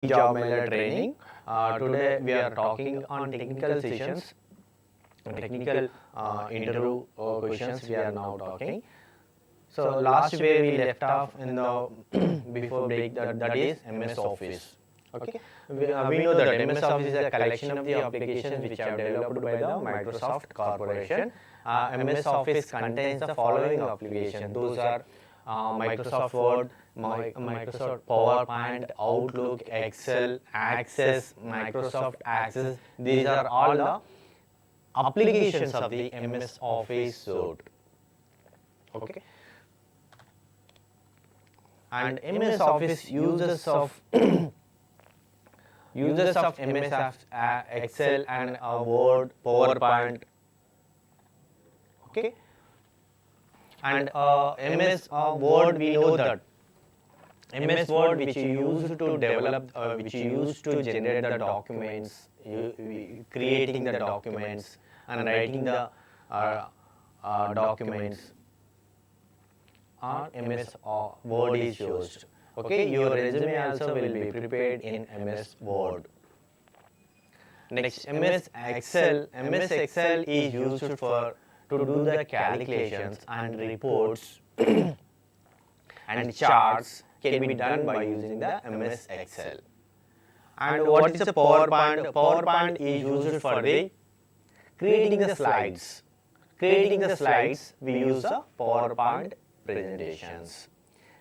Job Mela training. Today we are talking on technical sessions, technical interview questions we are now talking. So last way we left off in the before break that is MS Office. Okay, we know that MS Office is a collection of the applications which are developed by the Microsoft Corporation. MS Office contains the following applications. Those are Microsoft Word, Microsoft PowerPoint, Outlook, Excel, Access, Microsoft Access. These are all the applications of the MS Office suite. Okay. And MS Office users of MS Excel and Word, PowerPoint. Okay. And MS Word, we know that MS Word, which you use to develop, which you use to generate the documents, creating the documents and writing the documents, MS Word is used. Okay, your resume also will be prepared in MS Word. Next, MS Excel. MS Excel is used for to do the calculations and reports and charts can be done by using the MS Excel. And what is the PowerPoint? PowerPoint is used for the creating the slides. Creating the slides, we use the PowerPoint presentations.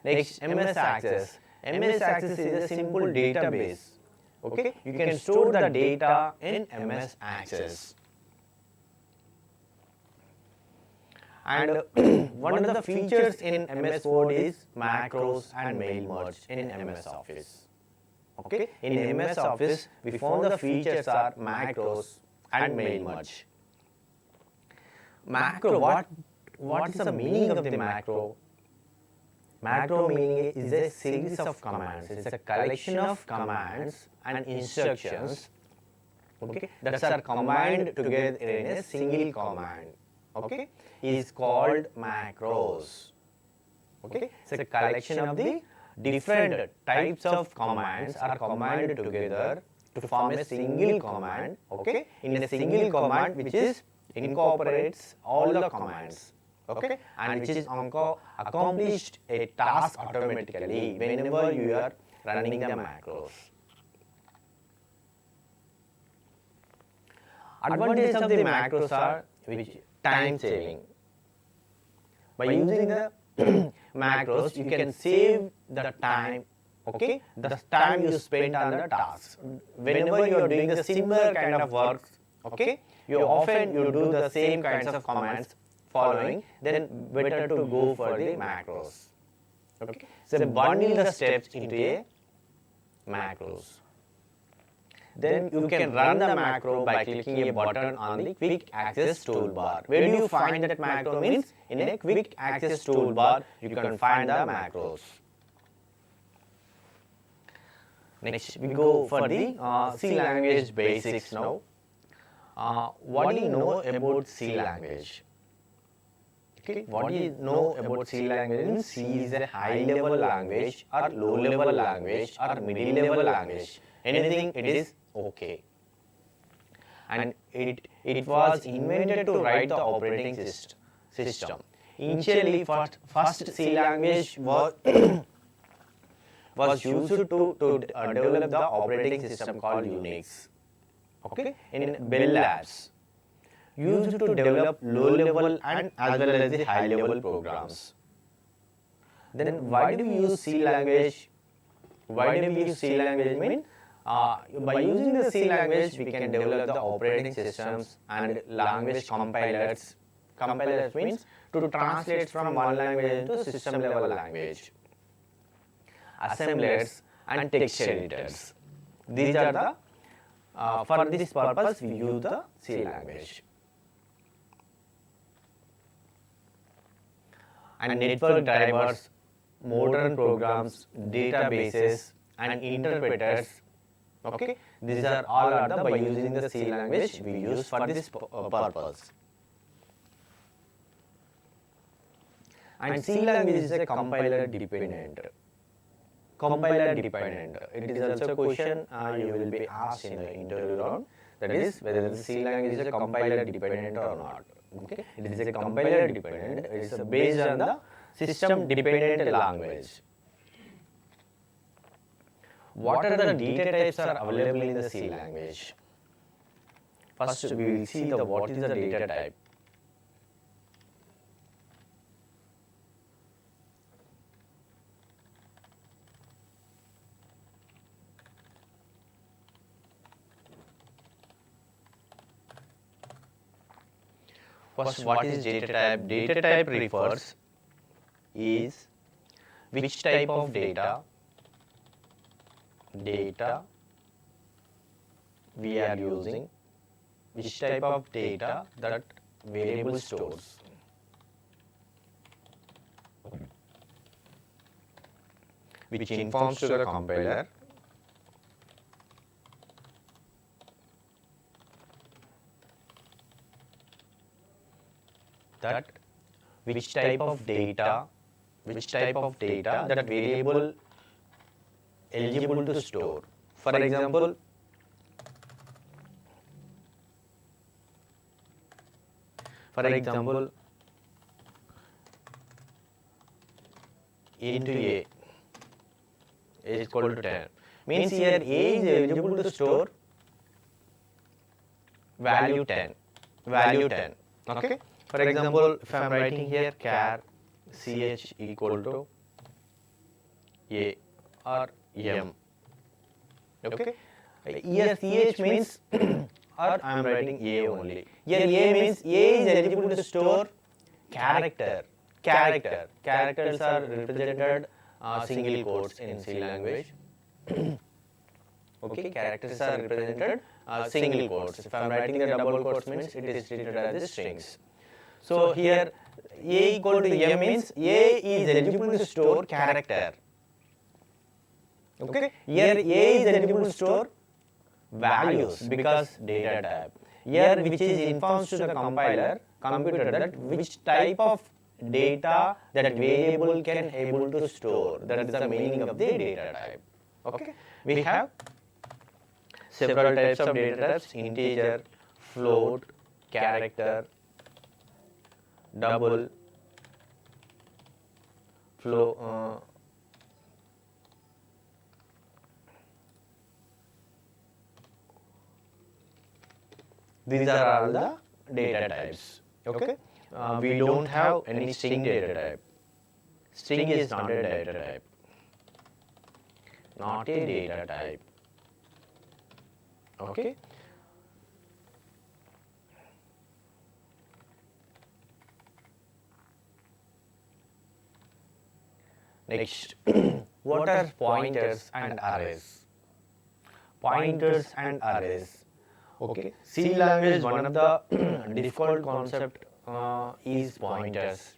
Next, MS Access. MS Access is a simple database. Okay, you can store the data in MS Access. And one of the features in MS Word is macros and mail merge in MS Office. Okay, in MS Office, we found the features are macros and mail merge. Macro, what is the meaning of the macro? Macro meaning is a series of commands. It's a collection of commands and instructions, okay, that are combined together in a single command. Okay, is called macros. Okay, it's a collection of the different types of commands are combined together to form a single command. Okay, in a single command which is incorporates all the commands. Okay, and which is accomplished a task automatically whenever you are running the macros. Advantages of the macros are which time saving. By using the macros, you can save the time. Okay, the time you spend on the tasks. Whenever you are doing the similar kind of work, okay, you do the same kinds of commands following, then better to go for the macros. Okay, so bundle the steps into a macros. Then you can run the macro by clicking a button on the quick access toolbar. Where do you find that macro means? In a quick access toolbar, you can find the macros. Next, we go for the C language basics now. What do you know about C language? Okay, what do you know about C language? C is a high-level language or low-level language or middle-level language. Anything it is okay. And it was invented to write the operating system. Initially, first C language was used to develop the operating system called Unix. Okay, in Bell Labs. Used to develop low-level and as well as the high-level programs. Then why do we use C language? Why do we use C language? Mean by using the C language, we can develop the operating systems and language compilers. Compilers means to translate from one language into system-level language. Assemblers and text editors. These are the for this purpose we use the C language. And network drivers, modern programs, databases, and interpreters. Okay, these are all by using the C language we use for this purpose. And C language is a compiler dependent. compiler dependent. It is also a question you will be asked in the interview round. That is whether the C language is a compiler dependent or not. Okay, it is a compiler dependent. It is based on the system dependent language. What are the data types are available in the C language? First, we will see the what is the data type. First, what is data type? Data type refers is which type of data we are using, which type of data that variable stores. Which informs to the compiler that which type of data that variable eligible to store. For example, into A is equal to 10 means here A is eligible to store value 10. Okay. For example, if I am writing here char ch equal to A or M. Okay. Here ch means or I am writing A only. Here A means A is eligible to store character. Characters are represented single quotes in C language. Okay, characters are represented single quotes. If I am writing the double quotes means it is treated as the strings. So here A equal to M means A is eligible to store character. Okay, here A is eligible to store values because data type. Here which is informs to the computer that which type of data that variable can able to store. That is the meaning of the data type. Okay, we have several types of data types: integer, float, character, double, these are all the data types. Okay, we don't have any string data type. String is not a data type. Okay. Next, what are pointers and arrays? Okay, C language, one of the difficult concept is pointers,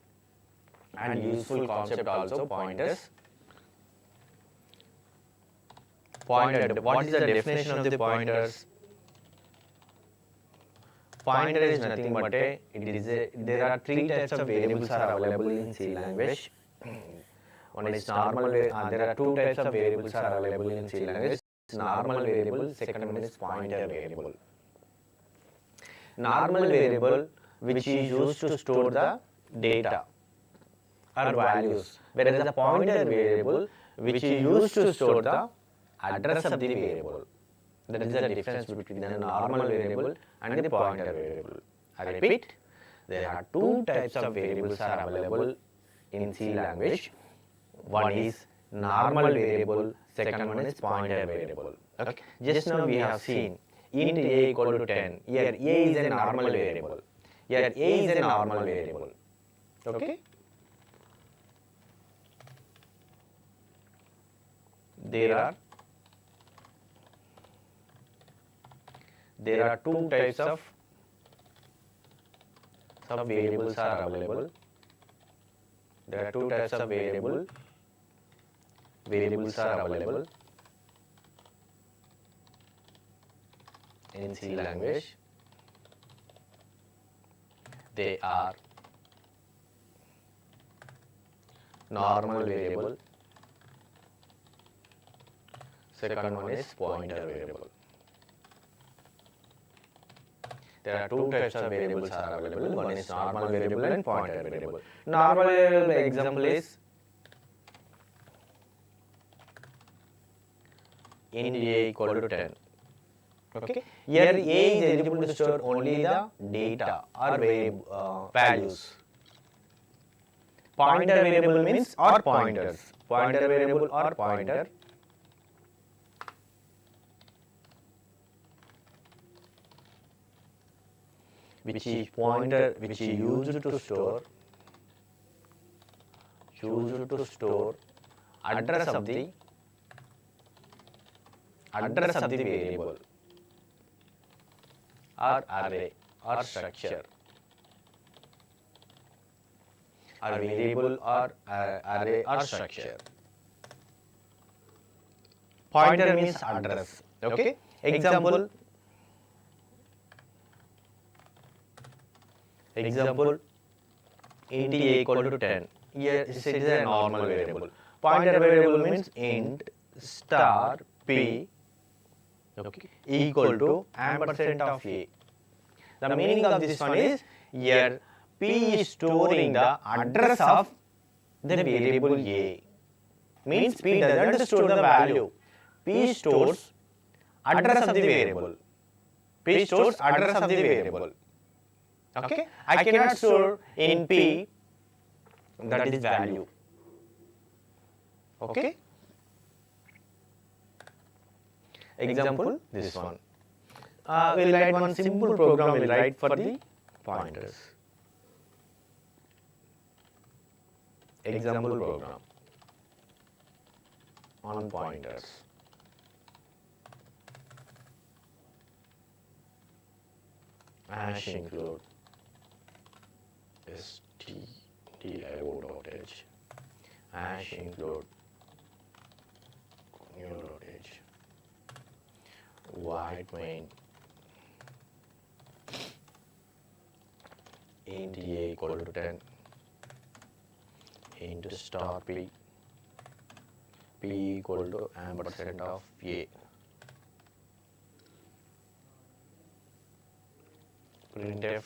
and useful concept also pointers. Pointer, what is the definition of the pointers? Pointer is nothing but there are three types of variables are available in C language. One is normal, there are two types of variables are available in C language. Normal variable, second one is pointer variable. Normal variable which is used to store the data or values, whereas the pointer variable which is used to store the address of the variable. That is the difference between the normal variable and the pointer variable. I repeat, there are two types of variables are available in C language. One is normal variable, second one is pointer variable. Okay. Just now we have seen int A equal to 10. Here A is a normal variable. Okay. There are two types of variables are available. Variables are available in C language. They are normal variable, Second one is pointer variable. There are two types of variables are available. One is normal variable and pointer variable. Normal variable example is int a equal to 10. Okay. Here a is eligible to store only the data or values. Pointer variable means or pointers. Pointer variable or pointer. Which is pointer which is used to store address of the variable or array or structure or variable or array or structure. Pointer means address. Okay. Example int a equal to 10. Here it is a normal variable. Pointer variable means int star p equal to ampersand of a. The meaning of this one is here p is storing the address of the variable a. Means p doesn't store the value. P stores address of the variable. P stores address of the variable. Okay, I cannot store in P that is value. Okay. Example this one. We'll write one simple program. We'll write for the pointers. Example program on pointers. Hash include stdio.h hash include new.h void main int a equal to 10 int star p equal to ampersand of a. Printf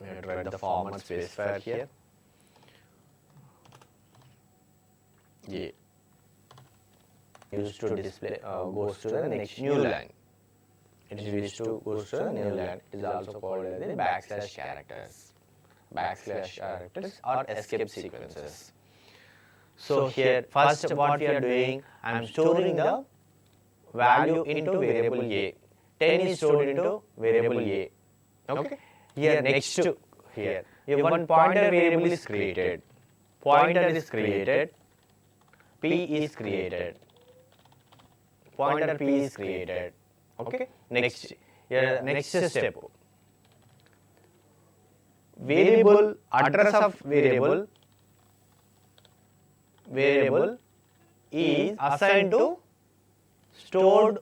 we have to write the format specifier here. Yeah. Used to display goes to the next new line. It is used to goes to the new line. It is also called as the backslash characters. Backslash characters or escape sequences. So here first what we are doing, I am storing the value into variable a. 10 is stored into variable a. Okay. Here next to here one pointer variable is created. Pointer is created. P is created. Pointer P is created. Okay. Next here next step. Variable address of variable is assigned to stored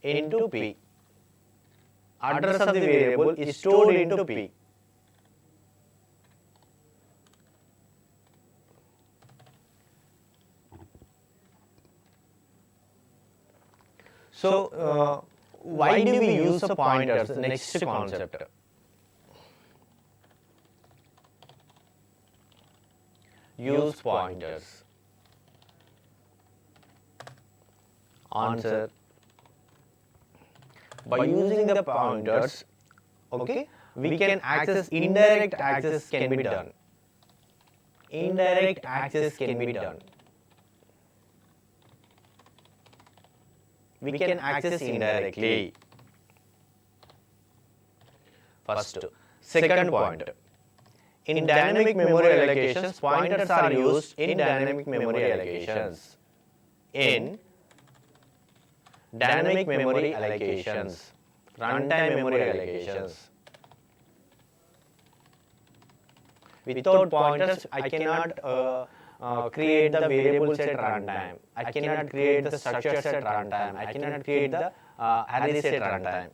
into P. Address of the variable is stored into P. So, why do we use the pointers? Next concept. Use pointers. Answer. By using the pointers, okay, we can access indirect access can be done. Indirect access can be done. We can access indirectly. First. Second point. In dynamic memory allocations, pointers are used in dynamic memory allocations. In dynamic memory allocations, runtime memory allocations. Without pointers, I cannot create the variables at runtime. I cannot create the structures at runtime. I cannot create the arrays at runtime.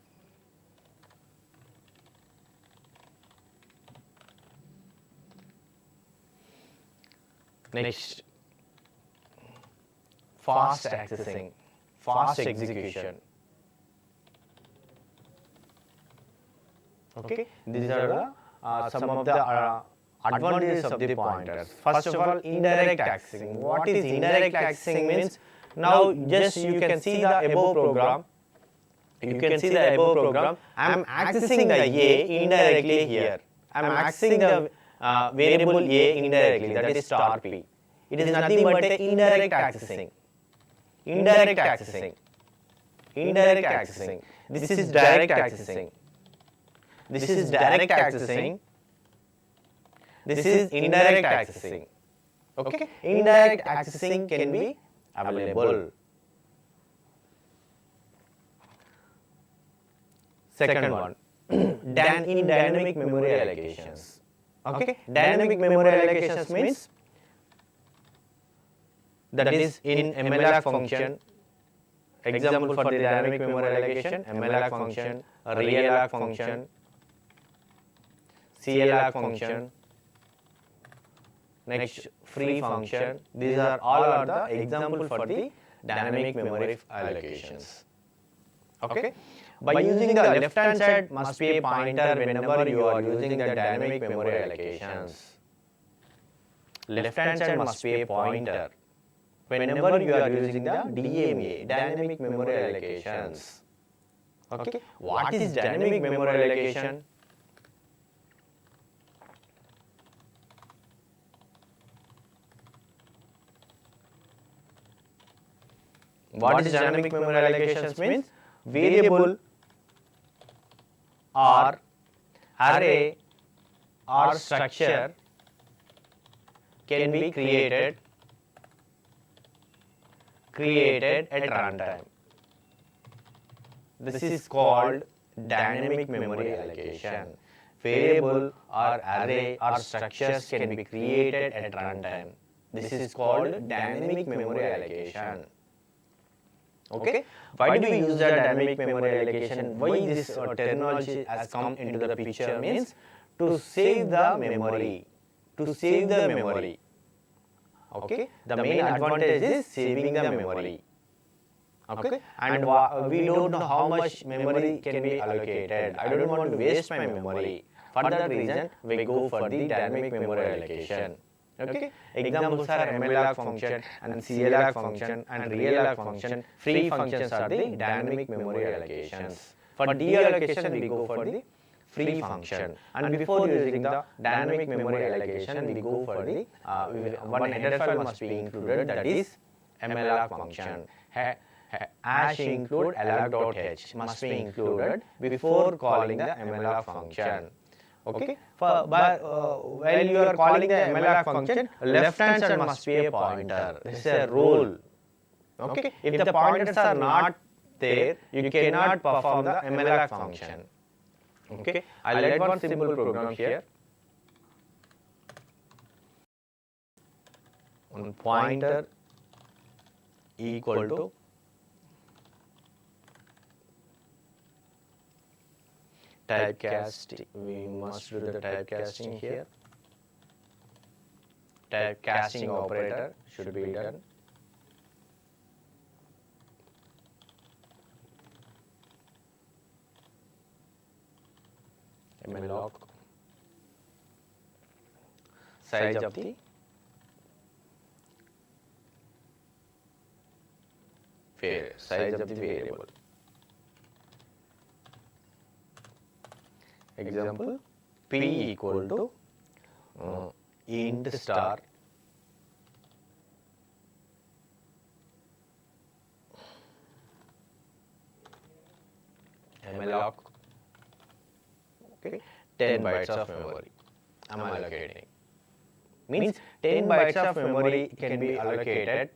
Next, fast accessing, fast execution. Okay, these are the some of the advantages of the pointers. First of all, indirect accessing. What is indirect accessing means? Now just you can see the above program. You can see the above program. I am accessing the A indirectly here. I am accessing the variable A indirectly, that is star P. It is nothing but the indirect accessing. Indirect accessing. Indirect accessing. This is direct accessing. This is direct accessing. This is indirect accessing. Okay? Indirect accessing can be available. Second one, in dynamic memory allocations. Okay? Dynamic memory allocations means that is in MLAC function. Example for the dynamic memory allocation, MLAC function, RealAC function, CLAC function, next free function. These are all are the example for the dynamic memory allocations. Okay? By using the left hand side must be a pointer whenever you are using the dynamic memory allocations. Left hand side must be a pointer whenever you are using the DMA, dynamic memory allocations. Okay? What is dynamic memory allocation? What is dynamic memory allocations means? Variable or array or structure can be created at runtime. This is called dynamic memory allocation. Variable or array or structures can be created at runtime. This is called dynamic memory allocation. Okay? Why do we use the dynamic memory allocation? Why this terminology has come into the picture means to save the memory. To save the memory. Okay? The main advantage is saving the memory. Okay? And we don't know how much memory can be allocated. I don't want to waste my memory. For that reason, we go for the dynamic memory allocation. Okay? Examples are MLAC function and CLAC function and RealAC function. Free functions are the dynamic memory allocations. For deallocation, we go for the free function. And before using the dynamic memory allocation, we go for the one header file must be included, that is MLAC function. Hash include alloc.h must be included before calling the MLAC function. Okay? While you are calling the MLAC function, left hand side must be a pointer. This is a rule. Okay? If the pointers are not there, you cannot perform the MLAC function. Okay? I will add one simple program here. One pointer equal to typecasting. We must do the typecasting here. Typecasting operator should be done. malloc size of the variable. Example, p equal to int star malloc, okay, 10 bytes of memory I am allocating. Means 10 bytes of memory can be allocated.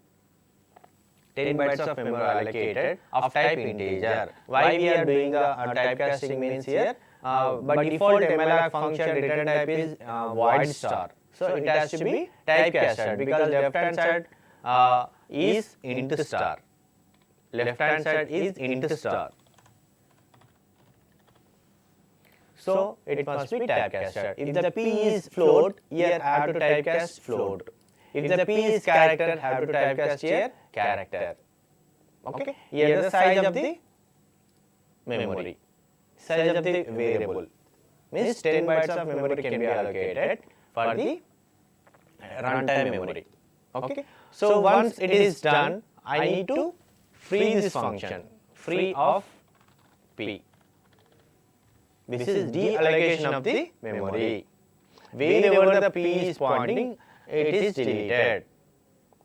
10 bytes of memory allocated of type integer. Why we are doing the typecasting means here? By default malloc function return type is void star. So it has to be typecasted because left hand side is int star. Left hand side is int star. So it must be typecasted. If the p is float, here I have to typecast float. If the P is character, have to typecast here character. Okay. Here the size of the memory, size of the variable, means 10 bytes of memory can be allocated for the runtime memory. Okay. So once it is done, I need to free this function, free of P. This is deallocation of the memory. Wherever the P is pointing, it is deleted.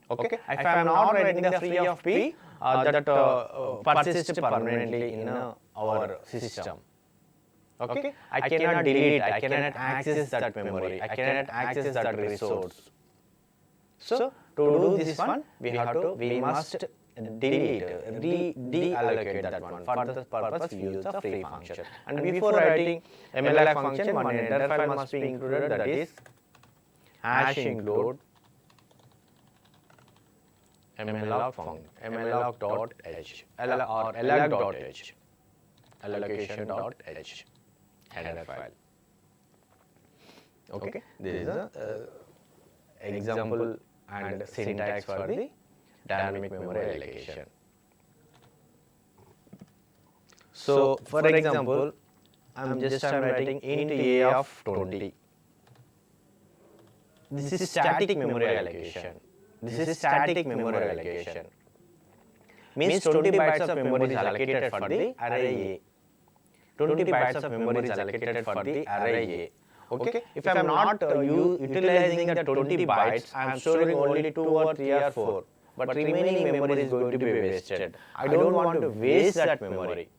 Okay. If I am not writing the free of P, that persists permanently in our system. Okay. I cannot delete, I cannot access that memory, I cannot access that resource. So to do this one, we must delete, deallocate that one. For the purpose, we use the free function. And before writing Mela function, one header file must be included, that is hash include mlog function, mlog.h, or log.h, allocation.h, header file. Okay, this is a example and syntax for the dynamic memory allocation. So, for example, I am writing int a of 20. This is static memory allocation. This is static memory allocation. Means 20 bytes of memory is allocated for the array A. 20 bytes of memory is allocated for the array A. Okay. If I am not utilizing the 20 bytes, I am storing only 2 or 3 or 4. But remaining memory is going to be wasted. I don't want to waste that memory.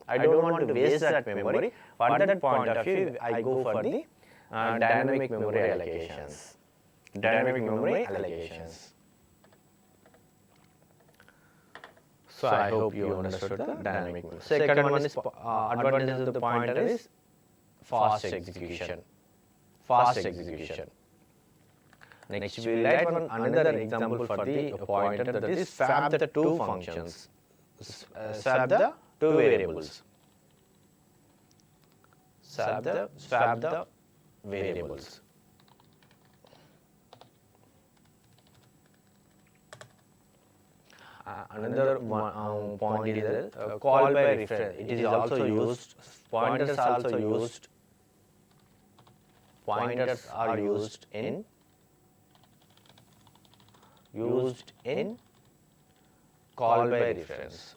I don't want to waste that memory. For that point of view, I go for the dynamic memory allocations. Dynamic memory allocations. So I hope you understood the dynamic memory. Second one is advantage of the pointer is fast execution. Fast execution. Next we will write another example for the pointer, that is swap the two functions. Swap the two variables. Swap the variables. Another one, point is call by reference. It is also used. Pointers are used in call by reference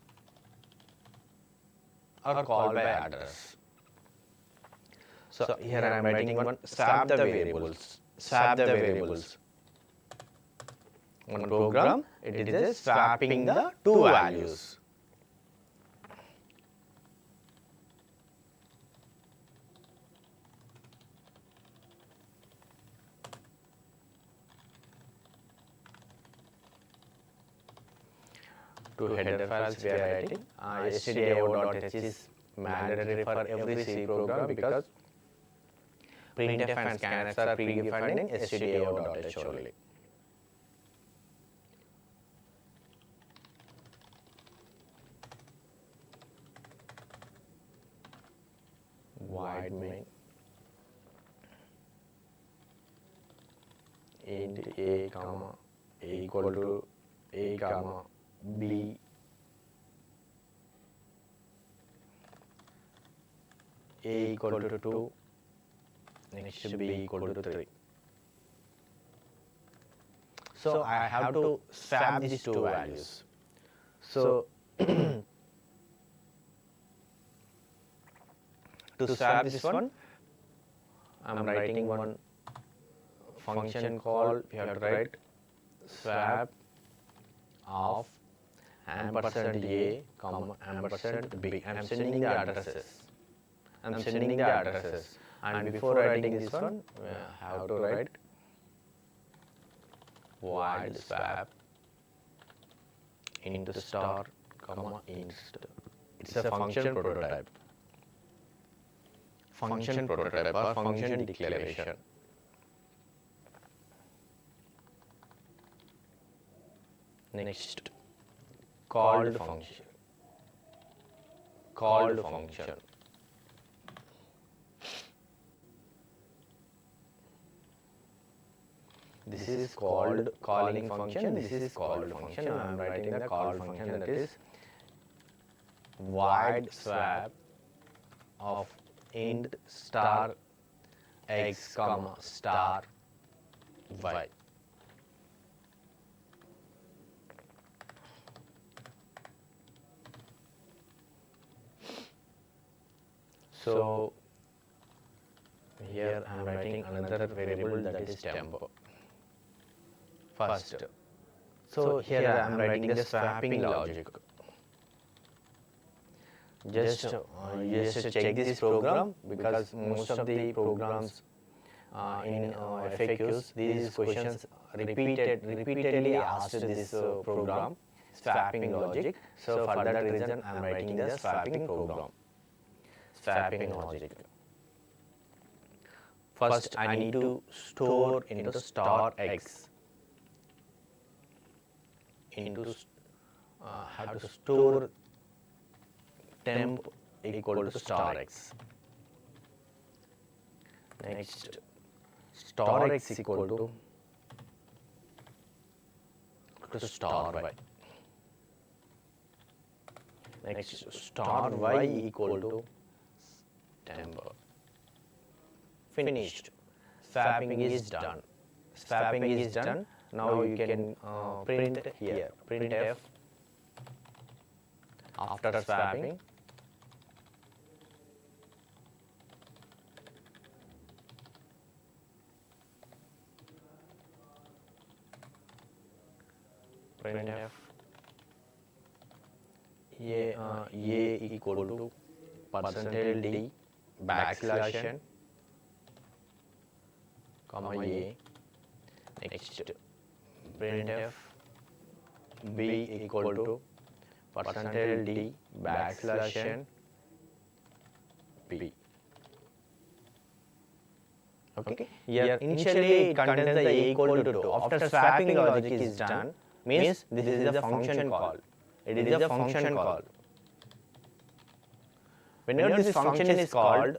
or call by address. So here I am writing one swap the variables. Swap the variables. One program, it is swapping the two values. Two header files we are writing. stdio.h is mandatory for every C program because printf and scanf are predefined in stdio.h only. Void main int a comma a equal to a comma b a equal to 2, next b equal to 3. So I have to swap these two values. So to swap this one, I am writing one function called, we have to write swap of ampersand a comma ampersand b. I am sending the addresses. And before writing this one, I have to write void swap int star comma inst. It's a function prototype. Function prototype or function declaration. Next, called function. This this is called calling function, this is called function. I am writing the call function, that is void swap of int star x comma star y. So here I am writing another variable, that is temp first. So here I am writing the swapping logic. Just check this program, because most of the programs in FAQs, these questions repeatedly asked this program, swapping logic. So for that reason I am writing the swapping program, swapping logic. First I need to store into star x, have to store temp equal to star x. Next, star x equal to star y. Next, star y equal to temp. Finished. Swapping is done. Swapping is done. Now you can print here, printf after swapping. Printf a equal to percentage d backslash n comma a. Next, printf b equal to percentage d backslash n b. Okay. Here initially it contains the a equal to 2. After swapping logic is done, means this is the function call. It is the function call. Whenever this function is called,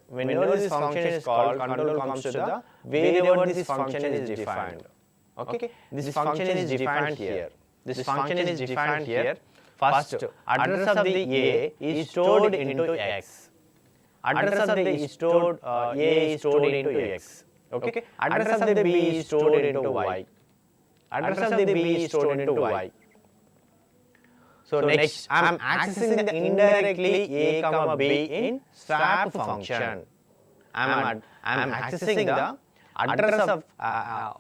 control comes to the wherever this function is defined. Okay, this function is defined here. This function is defined here. First, address of the a is stored into x. Address of the a is stored into x. Okay, address of the b is stored into y. Address of the b is stored into y. So next, I am accessing the indirectly a comma b in swap function. I am accessing the address of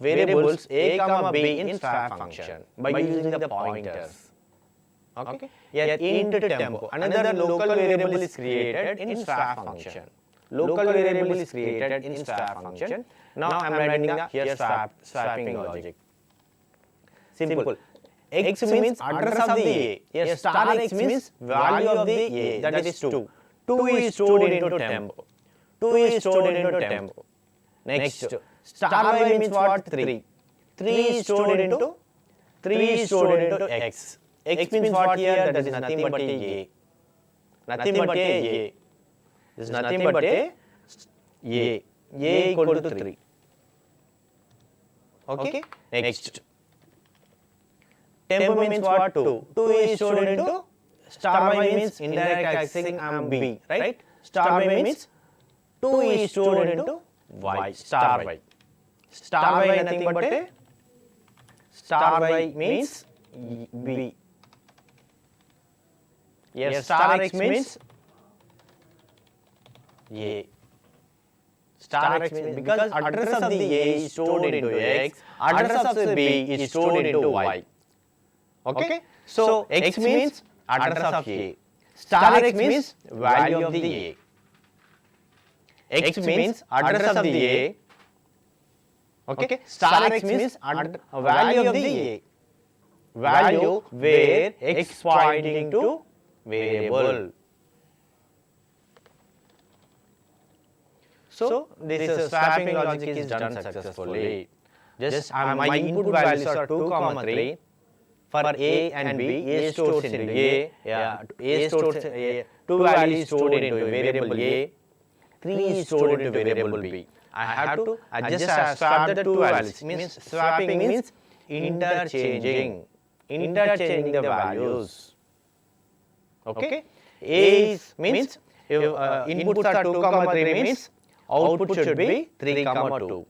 variables a comma b in swap function by using the pointers. Okay. Here int temp, another local variable is created in swap function. Local variable is created in swap function. Now I am writing the here swapping logic. Simple. X means address of the a. Here star x means value of the a, that is 2. 2 is stored into temp. 2 is stored into temp. Next, star y means what? 3. 3 is stored into x. X means what here? That is nothing but a. Nothing but a. This is nothing but a. A equal to 3. Okay. Next, temp means what? 2. 2 is stored into star y means indirect accessing b, right? Star y means 2 is stored into y, star y. Star y nothing but a. Star y means b. Here star x means a. Star x means, because address of the a is stored into x, address of the b is stored into y. Okay, so x means address of a. Star x means value of the a. X means address of the a. Okay, star x means value of the a. Value where x pointing to variable. So this swapping logic is done successfully. Just my input values are 2, 3. For a and b, a stores into a stores 2 values stored into variable a, 3 is stored into variable b. I have to swap the two values. Means swapping means interchanging the values. Okay. A is means if inputs are 2 comma 3 means output should be 3 comma 2.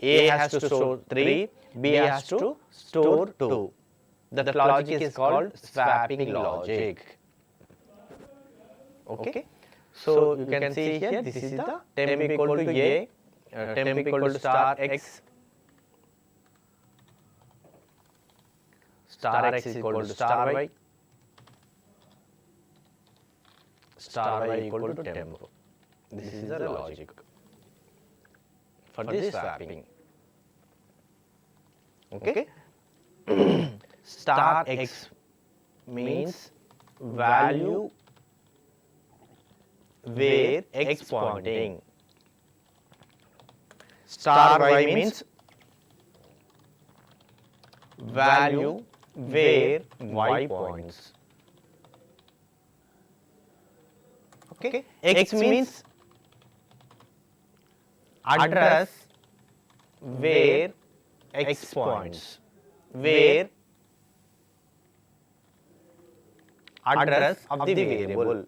A has to store 3, B has to store 2. That logic is called swapping logic. Okay. So you can see here, this is the temp equal to A, temp equal to star X, star X is equal to star Y, star Y equal to temp. This is the logic for this swapping. Okay. Star X means value where X pointing. Star Y means value where Y points. Okay. X means address where X points. Where address of the variable.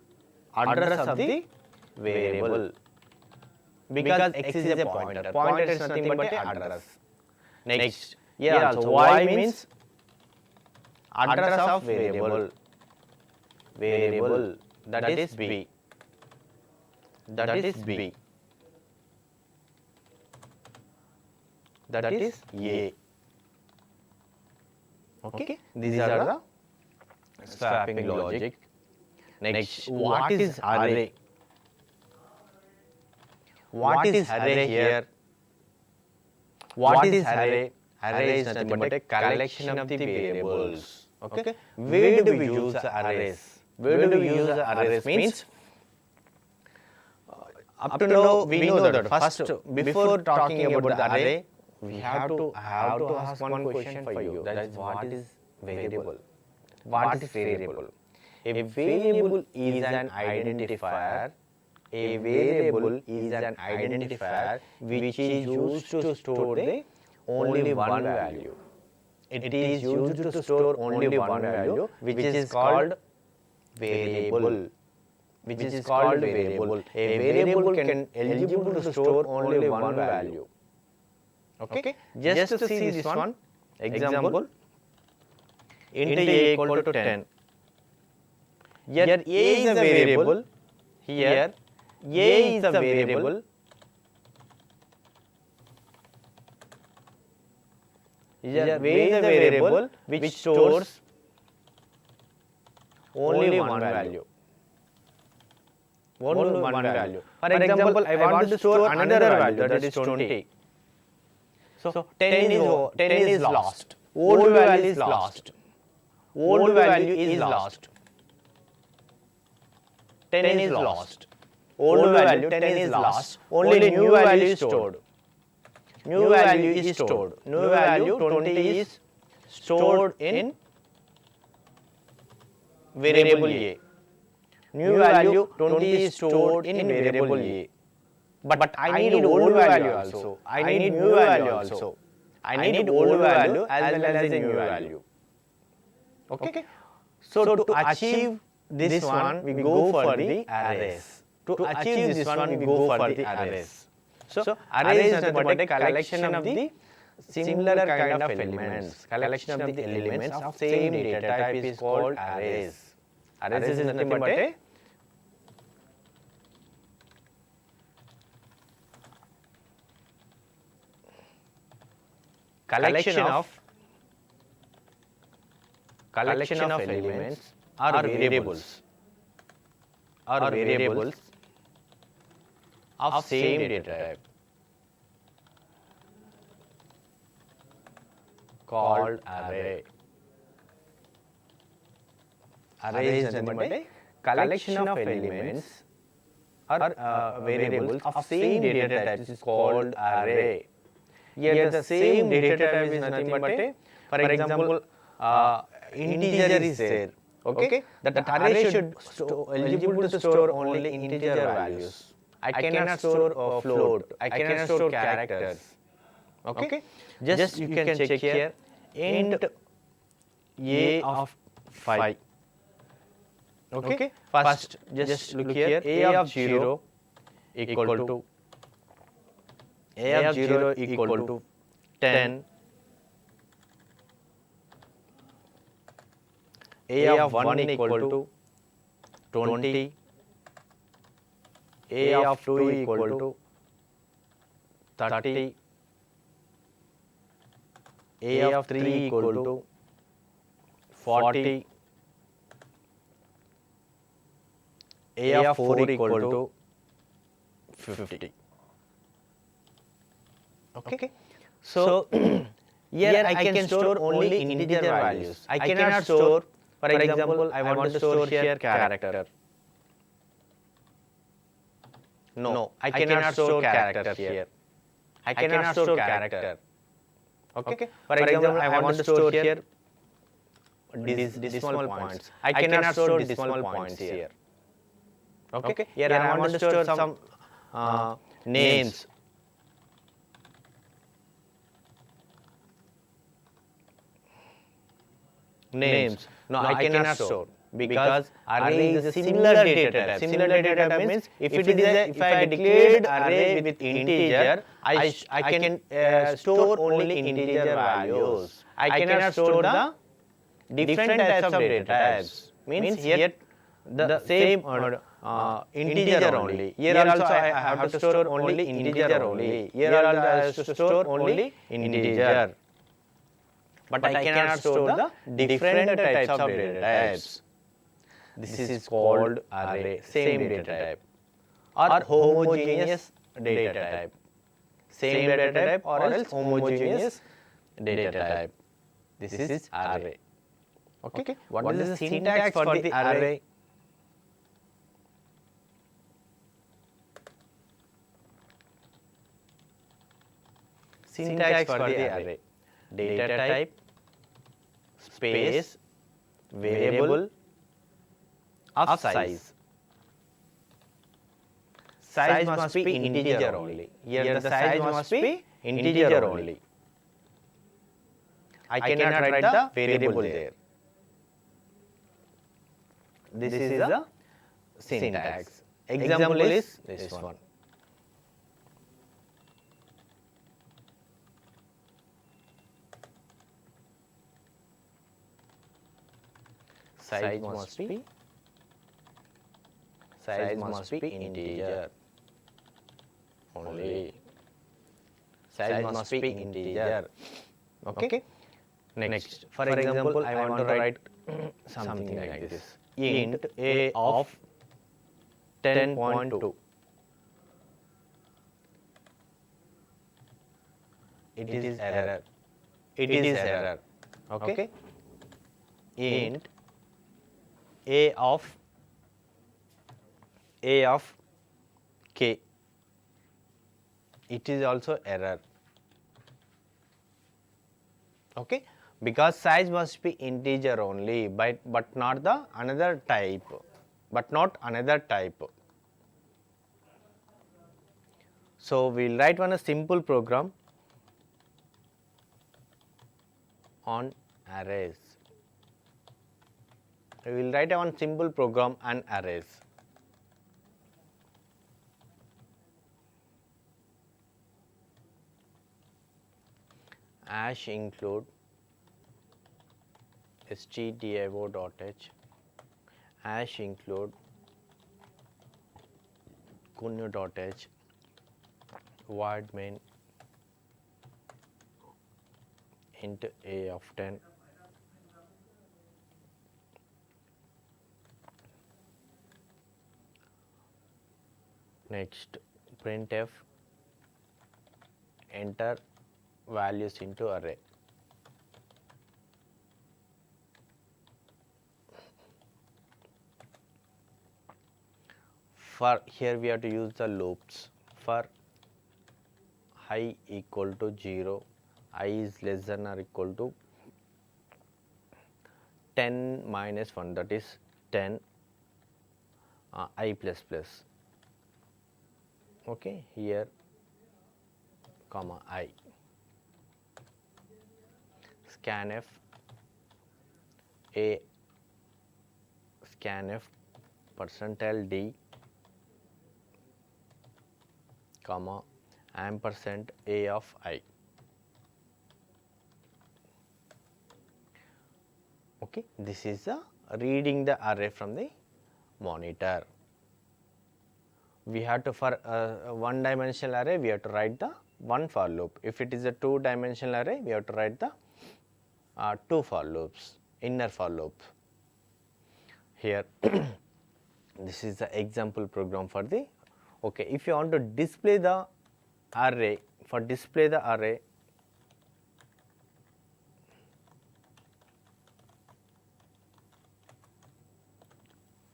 Address of the variable. Because X is a pointer. Pointer is nothing but a address. Next, here also Y means address of variable. Variable, that is B. That is B. That is A. Okay, these are the swapping logic. Next, what is array? What is array here? What is array? Array is nothing but a collection of the variables. Okay, where do we use arrays? Where do we use arrays means up to now we know that first before talking about the array we have to ask one question for you, that is what is variable? What is variable? A variable is an identifier. A variable is an identifier which is used to store the only one value. It is used to store only one value, which is called variable. Which is called variable. A variable can eligible to store only one value. Okay, just to see this one example, int A equal to 10. Here A is a variable, here A is a variable, here A is a variable which stores only one value. Only one value. For example, I want to store another value, that is 20. So 10 is lost. Old value is lost. Old value is lost. 10 is lost. Old value 10 is lost. Only new value is stored. New value is stored. New value 20 is stored in variable A. New value 20 is stored in variable A. But I need old value also. I need new value also. I need old value as well as a new value. Okay. So to achieve this one, we go for the arrays. To achieve this one, we go for the arrays. So arrays is nothing but a collection of the similar kind of elements. Collection of the elements of same data type is called arrays. Arrays is nothing but a collection of elements or variables of same data type called array. Array is nothing but a collection of elements or variables of same data type is called array. Here the same data type is nothing but a, for example, integer is there. Okay, that array should eligible to store only integer values. I cannot store a float, I cannot store characters. Okay, just you can check here int a of 5. Okay, first just look here, a of 0 equal to a of 0 equal to 10, a of 1 equal to 20, a of 2 equal to 30, a of 3 equal to 40, a of 4 equal to 50. Okay. So here I can store only integer values. I cannot store, for example, I want to store here character. No, I cannot store character here. I cannot store character. Okay. For example, I want to store here decimal points. I cannot store decimal points here. Okay. Here I want to store some names. Names. No, I cannot store because array is a similar data type. Similar data type means if I declared array with integer, I can store only integer values. I cannot store the different types of data types. Means here the same integer only. Here also I have to store only integer only. Here also I have to store only integer. But I cannot store the different types of data types. This is called array, same data type, or homogeneous data type. Same data type or else homogeneous data type. This is array. Okay. What is the syntax for the array? Syntax for the array: data type space variable of size. Size must be integer only. Here the size must be integer only. I cannot write the variable there. This is the syntax. Example is this one. Size must be integer only. Size must be integer. Okay. Next, for example, I want to write something like this: int a of 10.2. It is error. It is error. Okay. Int a of k. It is also error. Okay, because size must be integer only, but not the another type. But not another type. So we will write one a simple program on arrays. We will write one simple program on arrays. Hash include stdio.h, hash include kunyu.h, void main int a of 10, next printf enter values into array. For here we have to use the loops. For I equal to 0, I is less than or equal to 10 minus 1, that is 10 I plus plus. okay, here comma I, scanf a, scanf percentile d comma ampersand a of I. Okay, this is the reading the array from the monitor. We have to, for one dimensional array, we have to write the one for loop. If it is a two dimensional array, we have to write the two for loops, inner for loop. Here this is the example program for the, okay, if you want to display the array, for display the array,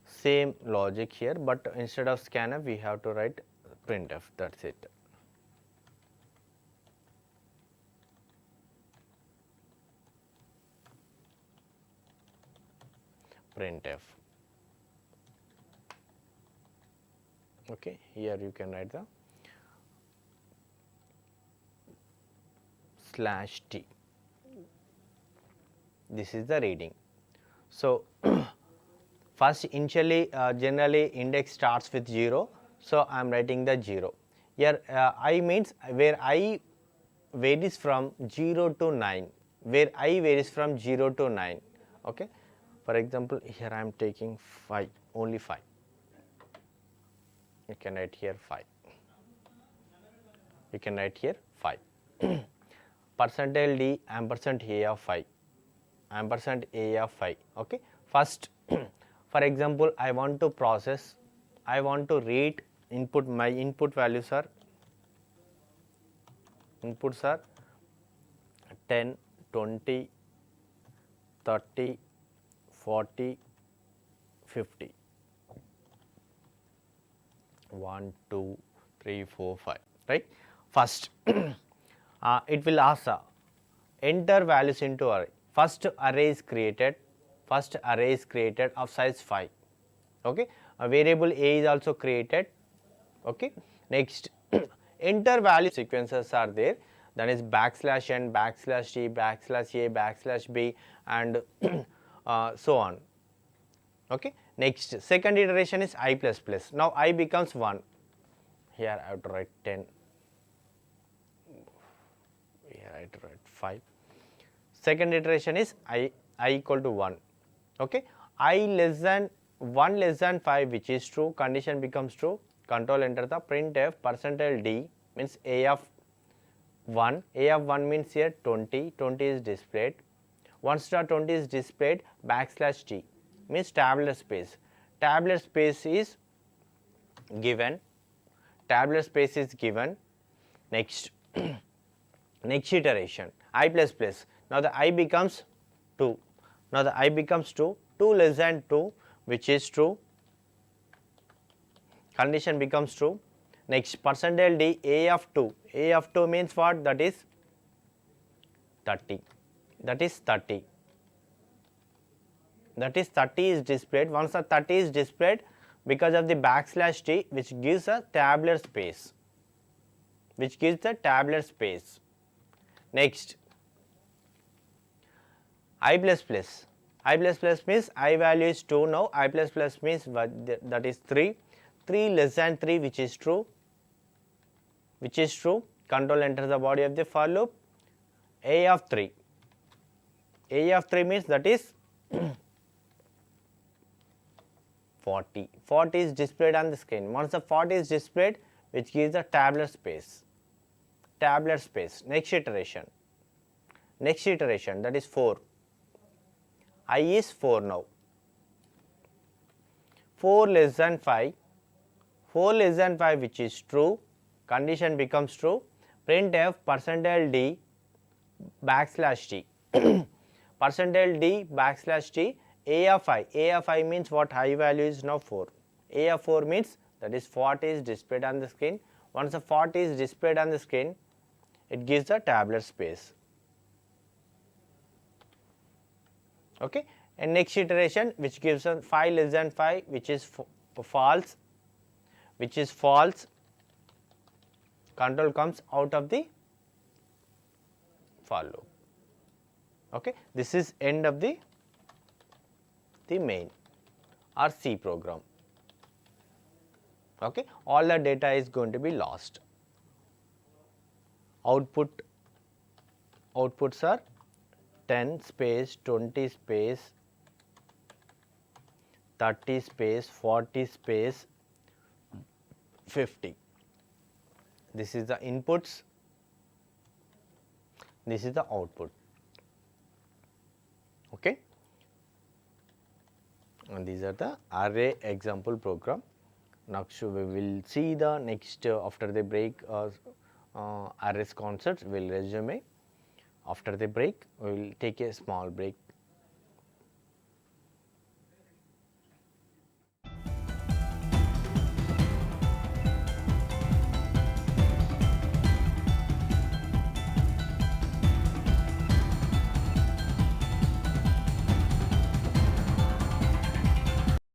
same logic here, but instead of scanf we have to write printf, that is it. Printf. Okay, here you can write the /t. This is the reading. So first initially generally index starts with 0, so I am writing the 0. Here I means where I varies from 0 to 9, where I varies from 0 to 9. Okay, for example, here I am taking 5, only 5. You can write here 5. You can write here 5. Percentile d ampersand a of 5, ampersand a of 5. Okay, first for example, I want to process, I want to read input, my input values are, inputs are 10, 20, 30, 40, 50. 1, 2, 3, 4, 5, right. First it will ask enter values into array. First array is created, first array is created of size 5. Okay, a variable a is also created. Okay, next enter value sequences are there, that is \n, \t, \a, \b, and so on. Okay, next second iteration is I plus plus. Now I becomes 1. Here I have to write 10. Here I have to write 5. Second iteration is I equal to 1. Okay, I less than 1 less than 5, which is true, condition becomes true. Control enter the printf percentile d means a of 1. A of 1 means here 20. 20 is displayed. Once the 20 is displayed, \t means tabular space. Tabular space is given. Tabular space is given. Next next iteration I plus plus. Now the I becomes 2. Now the I becomes 2. 2 less than 2, which is true. Condition becomes true. Next percentile d a of 2. A of 2 means what? That is 30. That is 30. That is 30 is displayed. Once the 30 is displayed, because of the \t, which gives a tabular space, which gives the tabular space. Next I plus plus. I plus plus means I value is 2 now. I plus plus means that is 3. 3 less than 3, which is true. Which is true. Control enter the body of the for loop. A of 3. A of 3 means that is 40. 40 is displayed on the screen. Once the 40 is displayed, which gives a tabular space. Tabular space. Next iteration. Next iteration, that is 4. I is 4 now. 4 less than 5. 4 less than 5, which is true. Condition becomes true. Printf percentile d \t. Percentile d \t. A of I. A of I means what? I value is now 4. A of 4 means that is 40 is displayed on the screen. Once the 40 is displayed on the screen, it gives the tabular space. Okay, and next iteration, which gives us 5 less than 5, which is false, which is false. control comes out of the for loop. Okay, this is end of the main or C program. Okay, all the data is going to be lost. Outputs are 10 space, 20 space, 30 space, 40 space, 50. This is the inputs, this is the output. Okay, and these are the array example program. Next we will see the next after the break arrays concepts. We will resume. After the break we will take a small break.